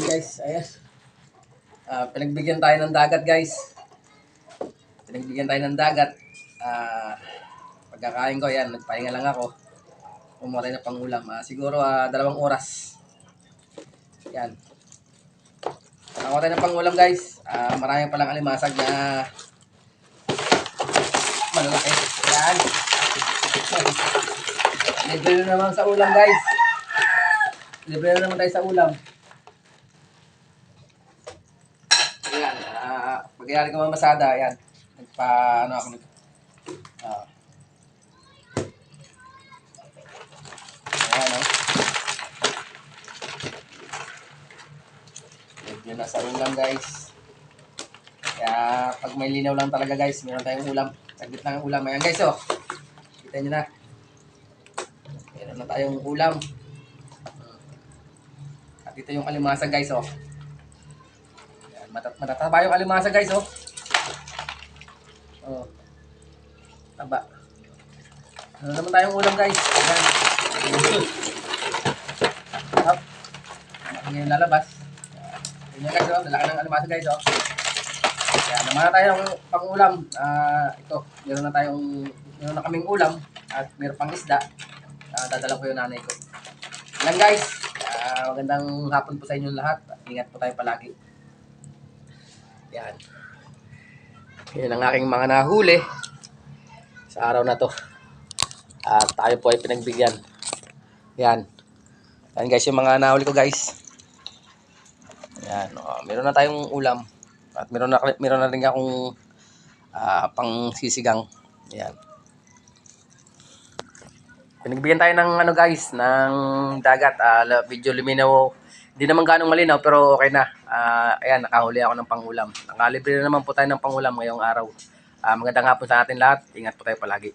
Ayan guys, ayan. Pinagbigyan tayo ng dagat guys. Pinagbigyan tayo ng dagat. Pagkakain ko, ayan, nagpahinga lang ako. Umuray na pangulam. Siguro 2 oras. Ayan. Nakakuha tayo ng pangulam guys. Marami palang alimasag na malalaki. Ayan. Libre na naman sa ulam guys. Libre na naman tayo sa ulam. Ayan. Pag-ayari ko mamasada. Ayan. Nagpa-ano ako. Ayan o. Libre na sa ulam guys. Kaya pag may linaw lang talaga guys, meron tayong ulam. Saglit lang ang ulam. Ayan guys o. Kita nyo na. Meron na tayong ulam. At ito yung alimasa guys oh. Ayan, matataba yung alimasa guys oh. Oh. Taba. Ano naman tayong ulam guys. Ayan. Hop. Ngayon lalabas. Ayan guys oh. Dala ka ng alimasa guys oh. Ayan. Naman na tayong pang-ulam. Ito. Meron na kaming ulam. At meron pang isda. Dadala ko yung nanay ko. Ayan guys. Magandang hapon po sa inyo lahat. Ingat po tayo palagi. Yan. Yan ang aking mga nahuli sa araw na to. At tayo po ay pinagbigyan. Yan. Yan guys yung mga nahuli ko guys. Yan. Meron na tayong ulam. At meron na rin akong pang sisigang. Yan. Pinagbigyan tayo ng ano guys, ng dagat. Video luminaw. Hindi naman ganong malinaw pero okay na. Ayan, nakahuli ako ng pangulam. Nakalibre na naman po tayo ng pangulam ngayong araw. Magandang hapon sa atin lahat. Ingat po tayo palagi.